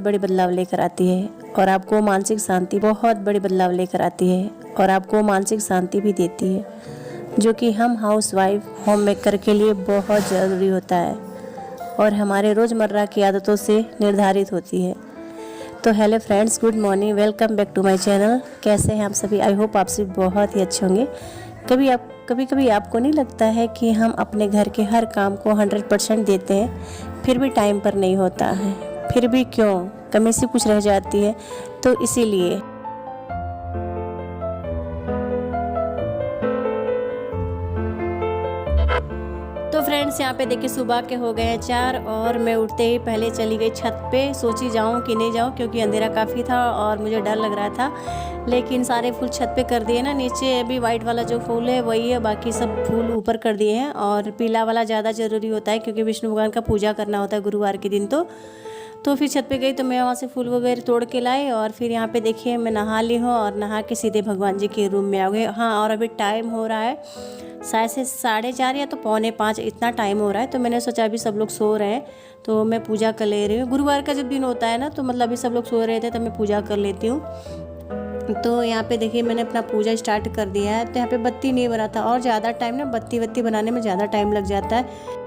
बड़ी बदलाव लेकर आती है और आपको मानसिक शांति बहुत बड़ी बदलाव लेकर आती है और आपको मानसिक शांति भी देती है, जो कि हम हाउसवाइफ होम मेकर के लिए बहुत ज़रूरी होता है और हमारे रोज़मर्रा की आदतों से निर्धारित होती है। तो hello friends, good morning, welcome back to my channel. कैसे हैं आप सभी? आई होप आप सभी बहुत ही अच्छे होंगे। कभी कभी आपको नहीं लगता है कि हम अपने घर के हर काम को 100% देते हैं, फिर भी टाइम पर नहीं होता है? फिर भी क्यों? कमी सी कुछ रह जाती है। तो इसीलिए तो फ्रेंड्स, यहाँ पे देखिए सुबह के हो गए हैं 4 और मैं उठते ही पहले चली गई छत पे। सोची जाऊँ कि नहीं जाऊँ, क्योंकि अंधेरा काफ़ी था और मुझे डर लग रहा था। लेकिन सारे फूल छत पे कर दिए ना। नीचे अभी वाइट वाला जो फूल है वही है, बाकी सब फूल ऊपर कर दिए हैं। और पीला वाला ज़्यादा ज़रूरी होता है, क्योंकि विष्णु भगवान का पूजा करना होता है गुरुवार के दिन। तो फिर छत पे गई तो मैं वहाँ से फूल वगैरह तोड़ के लाई और फिर यहाँ पे देखिए मैं नहा ली हूँ और नहा के सीधे भगवान जी के रूम में आ गए। हाँ, और अभी टाइम हो रहा है शायद से 4:30 या तो 4:45, इतना टाइम हो रहा है। तो मैंने सोचा अभी सब लोग सो रहे हैं तो मैं पूजा कर ले रही हूँ। गुरुवार का जब दिन होता है ना, तो मतलब अभी सब लोग सो रहे थे तो मैं पूजा कर लेती हूँ। तो यहाँ पे देखिए मैंने अपना पूजा स्टार्ट कर दिया है। तो यहाँ पे बत्ती नहीं बना था और ज़्यादा टाइम ना बत्ती बनाने में ज़्यादा टाइम लग जाता है।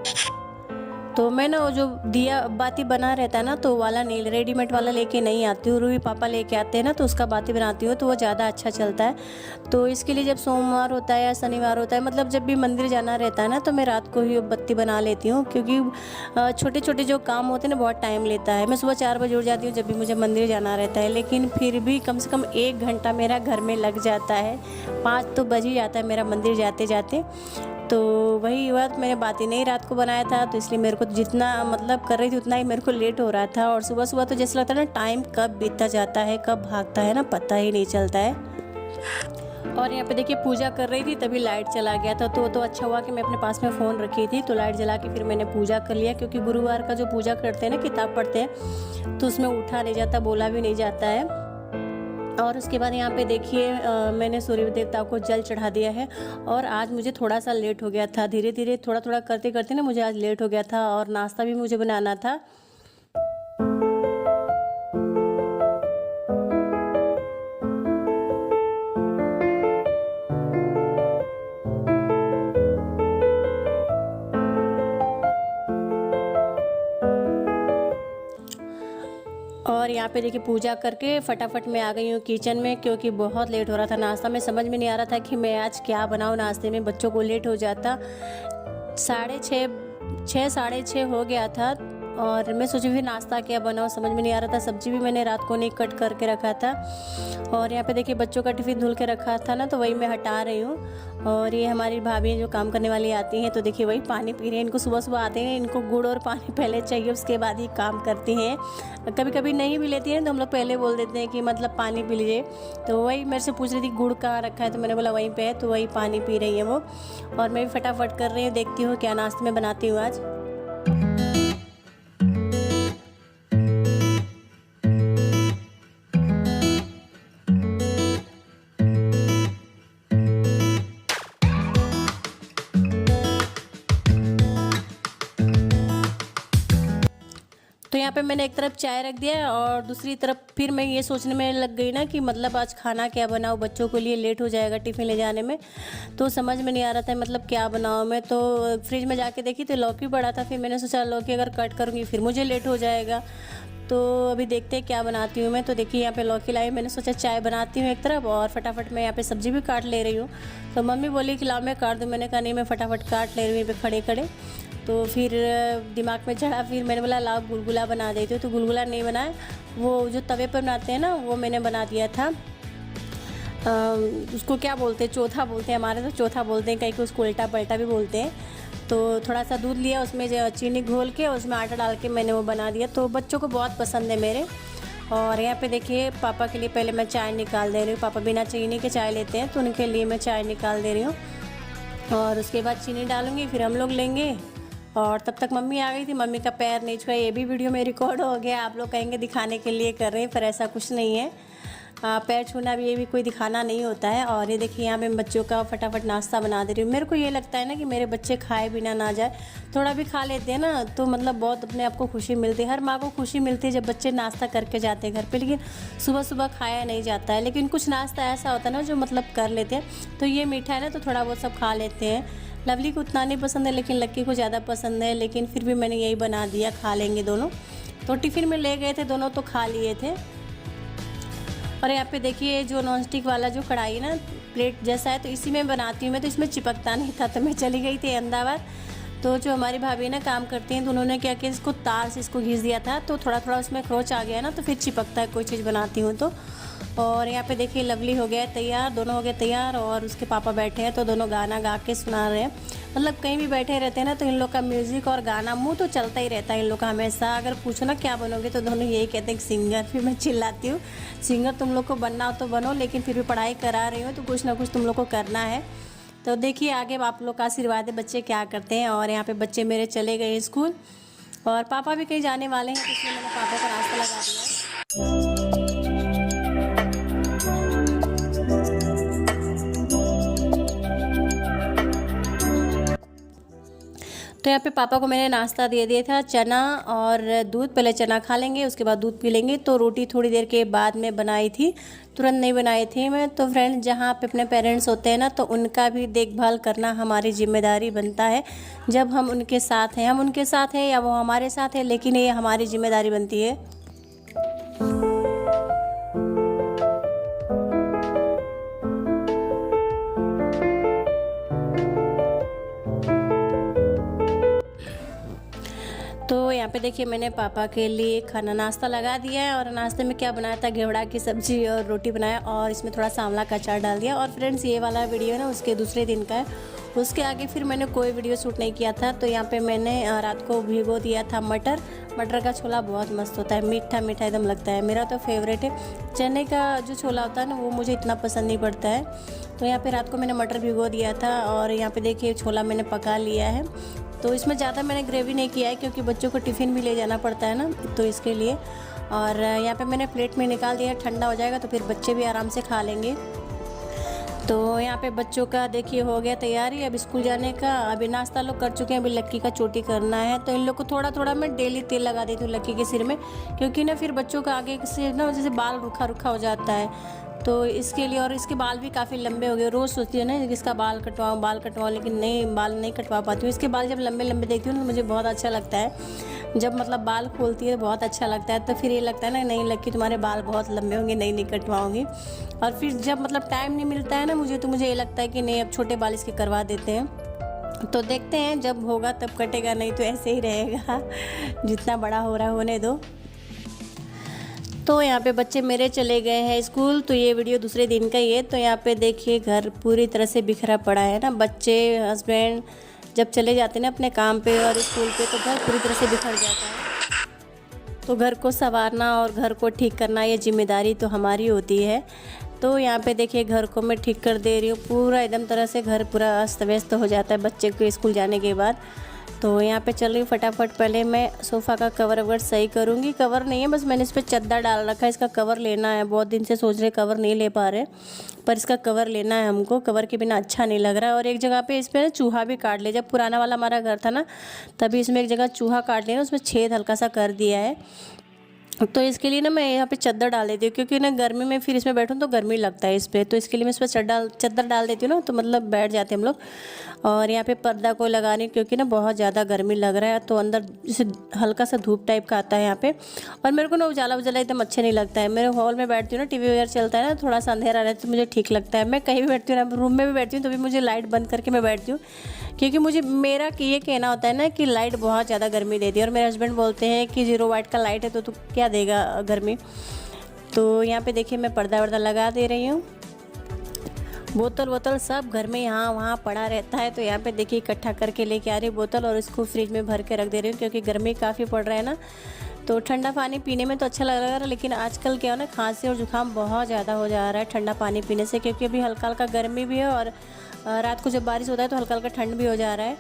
तो मैं ना वो जो दिया बाती बना रहता है ना, तो वाला नहीं, रेडीमेड वाला लेके नहीं आती हूँ। रूही पापा लेके आते हैं ना, तो उसका बाती बनाती हूँ तो वो ज़्यादा अच्छा चलता है। तो इसके लिए जब सोमवार होता है या शनिवार होता है, मतलब जब भी मंदिर जाना रहता है ना, तो मैं रात को ही बत्ती बना लेती हूँ। क्योंकि छोटे छोटे जो काम होते हैं ना बहुत टाइम लेता है। मैं सुबह 4 बजे उठ जाती हूँ जब भी मुझे मंदिर जाना रहता है, लेकिन फिर भी कम से कम 1 घंटा मेरा घर में लग जाता है। 5 तो बज ही जाता है मेरा मंदिर जाते जाते। तो वही बात, मैंने बाती नहीं रात को बनाया था, तो इसलिए मेरे को जितना मतलब कर रही थी उतना ही मेरे को लेट हो रहा था। और सुबह सुबह तो जैसे लगता है ना टाइम कब बीतता जाता है, कब भागता है ना, पता ही नहीं चलता है। और यहाँ पे देखिए पूजा कर रही थी तभी लाइट चला गया था। तो अच्छा हुआ कि मैं अपने पास में फ़ोन रखी थी, तो लाइट जला के फिर मैंने पूजा कर लिया। क्योंकि गुरुवार का जो पूजा करते हैं ना, किताब पढ़ते हैं, तो उसमें उठा नहीं जाता, बोला भी नहीं जाता है। और उसके बाद यहाँ पे देखिए मैंने सूर्य देवता को जल चढ़ा दिया है। और आज मुझे थोड़ा सा लेट हो गया था, धीरे धीरे थोड़ा थोड़ा करते करते ना मुझे आज लेट हो गया था। और नाश्ता भी मुझे बनाना था। और यहाँ पे देखिए पूजा करके फटाफट मैं आ गई हूँ किचन में, क्योंकि बहुत लेट हो रहा था। नाश्ता में समझ में नहीं आ रहा था कि मैं आज क्या बनाऊँ नाश्ते में, बच्चों को लेट हो जाता। 6:30 हो गया था। और मैं सोची फिर नाश्ता क्या बनाऊँ, समझ में नहीं आ रहा था। सब्जी भी मैंने रात को नहीं कट करके रखा था। और यहाँ पे देखिए बच्चों का टिफ़िन धुल के रखा था ना, तो वही मैं हटा रही हूँ। और ये हमारी भाभी जो काम करने वाली आती हैं, तो देखिए वही पानी पी रहे हैं। इनको सुबह सुबह आते हैं, इनको गुड़ और पानी पहले चाहिए, उसके बाद ही काम करती हैं। कभी कभी नहीं भी लेती हैं तो हम लोग पहले बोल देते हैं कि मतलब पानी पी लीजिए। तो वही मेरे से पूछ रही थी गुड़ कहाँ रखा है, तो मैंने बोला वहीं पे है, तो वही पानी पी रही है वो। और मैं भी फटाफट कर रही हूँ, देखती हूँ क्या नाश्ते में बनाती हूँ आज। तो यहाँ पे मैंने एक तरफ चाय रख दिया है और दूसरी तरफ फिर मैं ये सोचने में लग गई ना कि मतलब आज खाना क्या बनाऊँ, बच्चों के लिए लेट हो जाएगा टिफ़िन ले जाने में। तो समझ में नहीं आ रहा था मतलब क्या बनाऊँ मैं। तो फ्रिज में जाके देखी तो लौकी पड़ा था। फिर मैंने सोचा लौकी अगर कट करूँगी फिर मुझे लेट हो जाएगा। तो अभी देखते हैं क्या बनाती हूँ मैं। तो देखिए यहाँ पे लौकी लाई, मैंने सोचा चाय बनाती हूँ एक तरफ और फटाफट मैं यहाँ पे सब्ज़ी भी काट ले रही हूँ। तो मम्मी बोली कि लाओ मैं काट दूँ। मैंने कहा नहीं, मैं फटाफट काट ले रही हूँ यहाँ पे खड़े खड़े। तो फिर दिमाग में चढ़ा, फिर मैंने बोला लाओ गुलगुला बना देती हूँ। तो गुलगुला नहीं बनाया, वो जो तवे पर बनाते हैं ना, वो मैंने बना दिया था। उसको क्या बोलते हैं, चौथा बोलते हैं, हमारे तो चौथा बोलते हैं, कहीं को उसको उल्टा पलटा भी बोलते हैं। तो थोड़ा सा दूध लिया, उसमें चीनी घोल के उसमें आटा डाल के मैंने वो बना दिया। तो बच्चों को बहुत पसंद है मेरे। और यहाँ पे देखिए पापा के लिए पहले मैं चाय निकाल दे रही हूँ। पापा बिना चीनी के चाय लेते हैं, तो उनके लिए मैं चाय निकाल दे रही हूँ। और उसके बाद चीनी डालूँगी, फिर हम लोग लेंगे। और तब तक मम्मी आ गई थी, मम्मी का पैर नहीं छुआ। ये भी वीडियो में रिकॉर्ड हो गया। आप लोग कहेंगे दिखाने के लिए कर रहे हैं, पर ऐसा कुछ नहीं है। पैर छूना भी ये भी कोई दिखाना नहीं होता है। और ये देखिए यहाँ पे मैं बच्चों का फटाफट नाश्ता बना दे रही हूँ। मेरे को ये लगता है ना कि मेरे बच्चे खाए बिना ना जाए, थोड़ा भी खा लेते हैं ना तो मतलब बहुत अपने आप को खुशी मिलती है। हर माँ को खुशी मिलती है जब बच्चे नाश्ता करके जाते हैं घर पे, लेकिन सुबह सुबह खाया नहीं जाता है। लेकिन कुछ नाश्ता ऐसा होता है ना जो मतलब कर लेते हैं। तो ये मीठा है ना तो थोड़ा बहुत सब खा लेते हैं। लवली को उतना नहीं पसंद है लेकिन लक्की को ज़्यादा पसंद है, लेकिन फिर भी मैंने यही बना दिया, खा लेंगे दोनों। तो टिफ़िन में ले गए थे दोनों तो खा लिए थे। और यहाँ पे देखिए जो नॉन स्टिक वाला जो कढ़ाई ना प्लेट जैसा है तो इसी में बनाती हूँ मैं, तो इसमें चिपकता नहीं था। तो मैं चली गई थी अहमदाबाद, तो जो हमारी भाभी ना काम करती हैं तो उन्होंने क्या किया, इसको तार से इसको घिस दिया था तो थोड़ा थोड़ा उसमें खरोच आ गया ना, तो फिर चिपकता है कोई चीज़ बनाती हूँ तो। और यहाँ पे देखिए लवली हो गया है तैयार, दोनों हो गए तैयार और उसके पापा बैठे हैं तो दोनों गाना गा के सुना रहे हैं। मतलब कहीं भी बैठे रहते हैं ना तो इन लोग का म्यूज़िक और गाना मुंह तो चलता ही रहता है इन लोग का हमेशा। अगर पूछो ना क्या बनोगे तो दोनों यही कहते हैं कि सिंगर। फिर मैं चिल्लाती हूँ, सिंगर तुम लोग को बनना हो तो बनो, लेकिन फिर भी पढ़ाई करा रही हूँ तो कुछ ना कुछ तुम लोग को करना है। तो देखिए आगे आप लोग का आशीर्वाद है, बच्चे क्या करते हैं। और यहाँ पे बच्चे मेरे चले गए स्कूल और पापा भी कहीं जाने वाले हैं, इसलिए मैंने पापा को नाश्ता लगा दिया। तो यहाँ पे पापा को मैंने नाश्ता दे दिया था, चना और दूध। पहले चना खा लेंगे उसके बाद दूध पी लेंगे। तो रोटी थोड़ी देर के बाद में बनाई थी, तुरंत नहीं बनाई थी मैं। तो फ्रेंड्स जहाँ पे अपने पेरेंट्स होते हैं ना तो उनका भी देखभाल करना हमारी जिम्मेदारी बनता है। जब हम उनके साथ हैं, हम उनके साथ हैं या वो हमारे साथ है, लेकिन ये हमारी जिम्मेदारी बनती है। तो यहाँ पे देखिए मैंने पापा के लिए खाना नाश्ता लगा दिया है। और नाश्ते में क्या बनाया था, घेवड़ा की सब्ज़ी और रोटी बनाया और इसमें थोड़ा सांवला का अचार डाल दिया। और फ्रेंड्स ये वाला वीडियो ना उसके दूसरे दिन का है, उसके आगे फिर मैंने कोई वीडियो शूट नहीं किया था। तो यहाँ पे मैंने रात को भिगो दिया था मटर। मटर का छोला बहुत मस्त होता है, मीठा मीठा एकदम लगता है, मेरा तो फेवरेट है। चने का जो छोला होता है ना वो मुझे इतना पसंद नहीं पड़ता है। तो यहाँ पे रात को मैंने मटर भिगो दिया था और यहाँ पे देखिए छोला मैंने पका लिया है। तो इसमें ज़्यादा मैंने ग्रेवी नहीं किया है क्योंकि बच्चों को टिफ़िन भी ले जाना पड़ता है ना, तो इसके लिए। और यहाँ पे मैंने प्लेट में निकाल दिया, ठंडा हो जाएगा तो फिर बच्चे भी आराम से खा लेंगे। तो यहाँ पे बच्चों का देखिए हो गया तैयारी अब स्कूल जाने का। अभी नाश्ता लोग कर चुके हैं, अभी लक्की का चोटी करना है। तो इन लोग को थोड़ा थोड़ा मैं डेली तेल लगा देती हूँ लक्की के सिर में, क्योंकि ना फिर बच्चों का आगे से ना जैसे बाल रूखा रूखा हो जाता है, तो इसके लिए। और इसके बाल भी काफ़ी लंबे हो गए, रोज़ सोचती है ना कि इसका बाल कटवाऊँ, लेकिन नहीं, बाल नहीं कटवा पाती हूँ। इसके बाल जब लंबे लंबे देखती हूँ तो मुझे बहुत अच्छा लगता है। जब मतलब बाल खोलती है बहुत अच्छा लगता है। तो फिर ये लगता है ना नहीं लक्की तुम्हारे बाल बहुत लंबे होंगे, नहीं कटवाऊँगी। और फिर जब मतलब टाइम नहीं मिलता है ना मुझे, तो मुझे ये लगता है कि नहीं अब छोटे बाल इसके करवा देते हैं। तो देखते हैं जब होगा तब कटेगा, नहीं तो ऐसे ही रहेगा जितना बड़ा हो रहा है होने दो। तो यहाँ पे बच्चे मेरे चले गए हैं स्कूल, तो ये वीडियो दूसरे दिन का ही है। तो यहाँ पे देखिए घर पूरी तरह से बिखरा पड़ा है ना, बच्चे हस्बैंड जब चले जाते हैं ना अपने काम पे और स्कूल पे तो घर पूरी तरह से बिखर जाता है। तो घर को संवारना और घर को ठीक करना ये जिम्मेदारी तो हमारी होती है। तो यहाँ पे देखिए घर को मैं ठीक कर दे रही हूँ, पूरा एकदम तरह से घर पूरा अस्त व्यस्त हो जाता है बच्चे के स्कूल जाने के बाद। तो यहाँ पे चल रही हूँ फटाफट, पहले मैं सोफ़ा का कवर ववर सही करूँगी। कवर नहीं है, बस मैंने इस पर चद्दर डाल रखा है, इसका कवर लेना है। बहुत दिन से सोच रहे कवर नहीं ले पा रहे, पर इसका कवर लेना है हमको, कवर के बिना अच्छा नहीं लग रहा है। और एक जगह पे इस पर ना चूहा भी काट लिया, जब पुराना वाला हमारा घर था ना तभी इसमें एक जगह चूहा काट लिया ना, उसमें छेद हल्का सा कर दिया है। तो इसके लिए ना मैं यहाँ पे चद्दर डाल देती हूँ, क्योंकि ना गर्मी में फिर इसमें बैठूँ तो गर्मी लगता है इस पर। तो इसके लिए मैं इस पर चद्दर डाल देती हूँ ना, तो मतलब बैठ जाते हैं हम लोग। और यहाँ पे पर्दा को लगा रही हूँ क्योंकि ना बहुत ज़्यादा गर्मी लग रहा है, तो अंदर जैसे हल्का सा धूप टाइप का आता है यहाँ पे। और मेरे को ना उजाला उजाला एकदम अच्छा नहीं लगता है। मेरे हॉल में बैठती हूँ ना, टीवी वगैरह चलता है ना, थोड़ा सा अंधेरा रहता है तो मुझे ठीक लगता है। मैं कहीं भी बैठती हूँ ना, रूम में भी बैठती हूँ तो भी मुझे लाइट बंद करके मैं बैठती हूँ, क्योंकि मुझे मेरा ये कहना होता है ना कि लाइट बहुत ज़्यादा गर्मी देती है। और मेरे हस्बैंड बोलते हैं कि 0 वाट का लाइट है तो क्या देगा गर्मी। तो यहाँ पे देखिए मैं पर्दा वर्दा लगा दे रही हूँ। बोतल सब घर में यहाँ वहाँ पड़ा रहता है, तो यहाँ पे देखिए इकट्ठा करके लेके आ रही हूँ बोतल और इसको फ्रिज में भर के रख दे रही हूँ, क्योंकि गर्मी काफ़ी पड़ रहा है ना। तो ठंडा पानी पीने में तो अच्छा लग रहा है, लेकिन आजकल क्या हो ना, खांसी और जुकाम बहुत ज़्यादा हो जा रहा है ठंडा पानी पीने से, क्योंकि अभी हल्का हल्का गर्मी भी है और रात को जब बारिश होता है तो हल्का हल्का ठंड भी हो जा रहा है,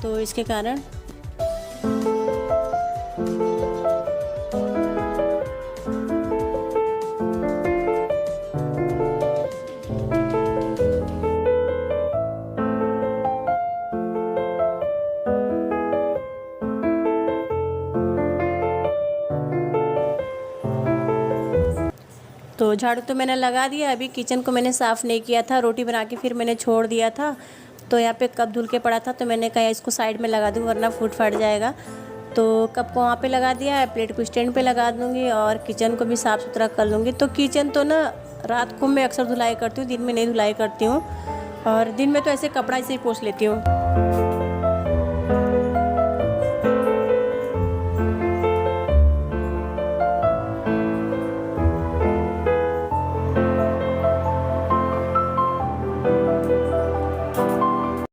तो इसके कारण। तो झाड़ू तो मैंने लगा दिया, अभी किचन को मैंने साफ़ नहीं किया था, रोटी बना के फिर मैंने छोड़ दिया था। तो यहाँ पे कप धुल के पड़ा था, तो मैंने कहा इसको साइड में लगा दूँ वरना फूट फट जाएगा। तो कप को वहाँ पे लगा दिया है, प्लेट को स्टैंड पे लगा दूँगी और किचन को भी साफ़ सुथरा कर लूँगी। तो किचन तो ना रात को मैं अक्सर धुलाई करती हूँ, दिन में नहीं धुलाई करती हूँ, और दिन में तो ऐसे कपड़ा से ही पोंछ लेती हूँ।